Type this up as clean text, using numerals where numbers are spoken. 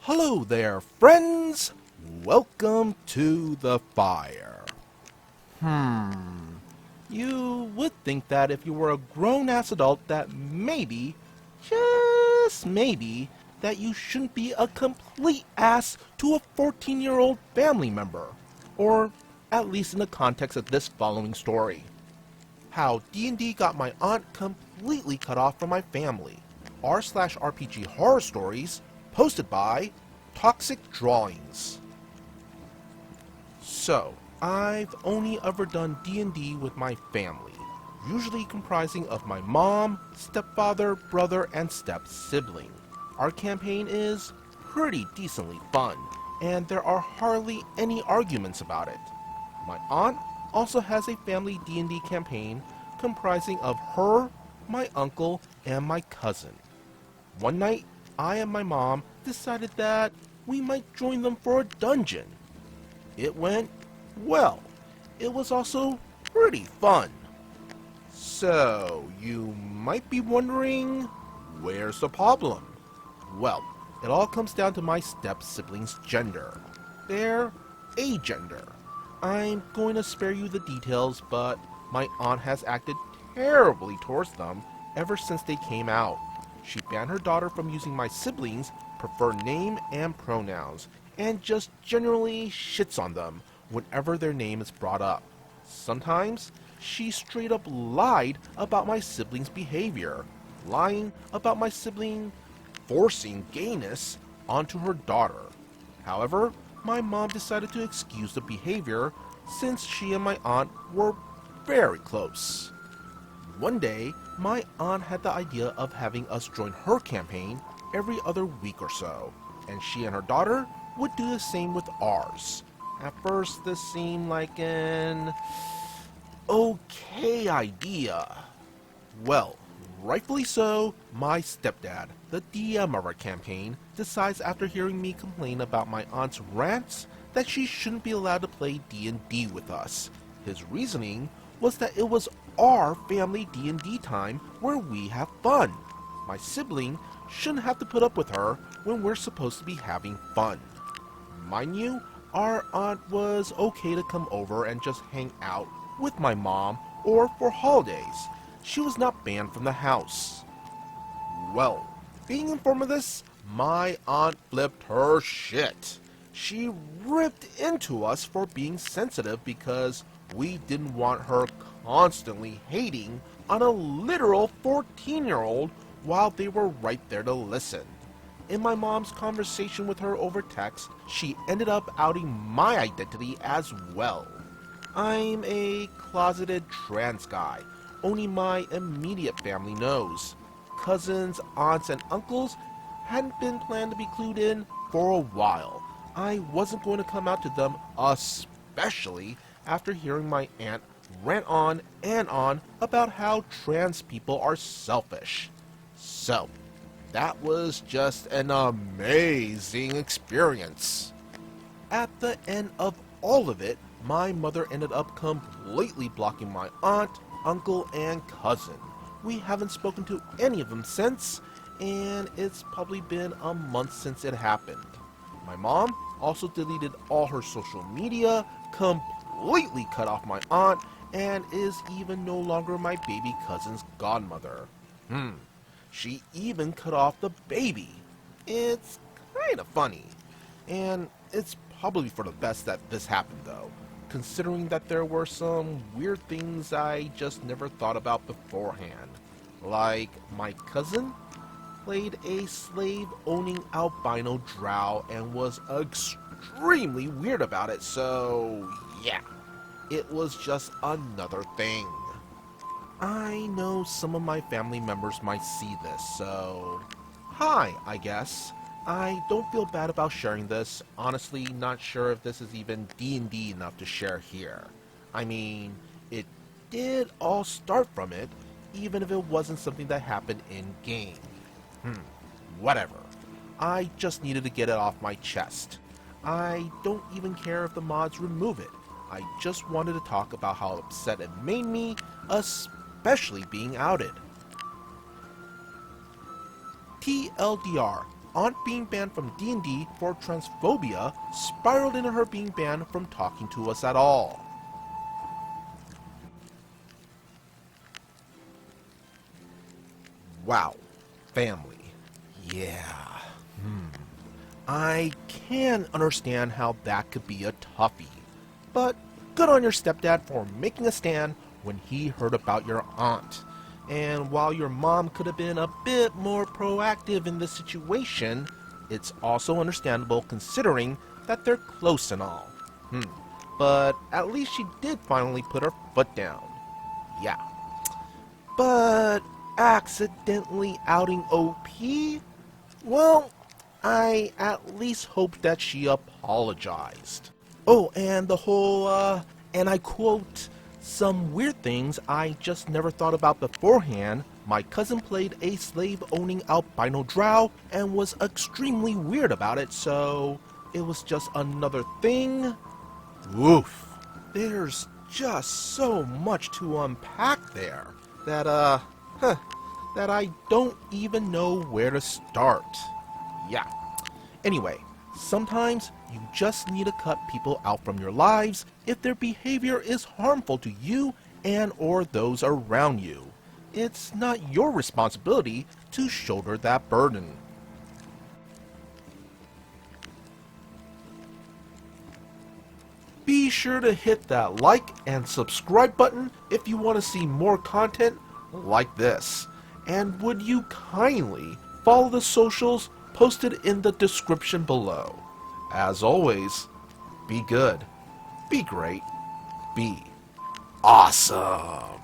Hello there, friends! Welcome to the fire. You would think that if you were a grown-ass adult that maybe, just maybe, that you shouldn't be a complete ass to a 14-year-old family member. Or at least in the context of this following story. How D&D got my aunt completely cut off from my family. r/RPG horror stories, posted by Toxic Drawings. So, I've only ever done D&D with my family, usually comprising of my mom, stepfather, brother, and step-sibling. Our campaign is pretty decently fun, and there are hardly any arguments about it. My aunt also has a family D&D campaign comprising of her, my uncle, and my cousin. One night, I and my mom decided that we might join them for a dungeon. It went well. It was also pretty fun. So, you might be wondering, where's the problem? Well, it all comes down to my step-sibling's gender. They're agender. I'm going to spare you the details, but my aunt has acted terribly towards them ever since they came out. She banned her daughter from using my siblings' preferred name and pronouns, and just generally shits on them whenever their name is brought up. Sometimes, she straight up lied about my siblings' behavior, lying about my sibling forcing gayness onto her daughter. However, my mom decided to excuse the behavior since she and my aunt were very close. One day, my aunt had the idea of having us join her campaign every other week or so, and she and her daughter would do the same with ours. At first, this seemed like an okay idea. Well, rightfully so, my stepdad, the DM of our campaign, decides after hearing me complain about my aunt's rants that she shouldn't be allowed to play D&D with us. His reasoning was that it was our family D&D time where we have fun. My sibling shouldn't have to put up with her when we're supposed to be having fun. Mind you, our aunt was okay to come over and just hang out with my mom or for holidays. She was not banned from the house. Well, being informed of this, my aunt flipped her shit. She ripped into us for being sensitive because we didn't want her constantly hating on a literal 14-year-old while they were right there to listen. In my mom's conversation with her over text, she ended up outing my identity as well. I'm a closeted trans guy. Only my immediate family knows. Cousins, aunts, and uncles hadn't been planned to be clued in for a while. I wasn't going to come out to them, especially after hearing my aunt rant on and on about how trans people are selfish. So, that was just an amazing experience. At the end of all of it, my mother ended up completely blocking my aunt, uncle, and cousin. We haven't spoken to any of them since, and it's probably been a month since it happened. My mom also deleted all her social media, completely cut off my aunt, and is even no longer my baby cousin's godmother. She even cut off the baby. It's kinda funny. And it's probably for the best that this happened though, considering that there were some weird things I just never thought about beforehand. Like, my cousin played a slave-owning albino drow and was extremely weird about it, so yeah, it was just another thing. I know some of my family members might see this, so hi, I guess. I don't feel bad about sharing this. Honestly, not sure if this is even D&D enough to share here. I mean, it did all start from it, even if it wasn't something that happened in-game. Whatever. I just needed to get it off my chest. I don't even care if the mods remove it. I just wanted to talk about how upset it made me, especially being outed. TLDR, aunt being banned from D&D for transphobia spiraled into her being banned from talking to us at all. Wow, family. Yeah. I can understand how that could be a toughie. But good on your stepdad for making a stand when he heard about your aunt. And while your mom could have been a bit more proactive in this situation, it's also understandable considering that they're close and all. But at least she did finally put her foot down. Yeah. But accidentally outing OP? Well, I at least hope that she apologized. Oh, and the whole, and I quote, some weird things I just never thought about beforehand. My cousin played a slave-owning albino drow and was extremely weird about it, so it was just another thing. Oof. There's just so much to unpack there that, that I don't even know where to start. Yeah. Anyway, sometimes you just need to cut people out from your lives if their behavior is harmful to you and or those around you. It's not your responsibility to shoulder that burden. Be sure to hit that like and subscribe button if you want to see more content like this. And would you kindly follow the socials posted in the description below. As always, be good, be great, be awesome.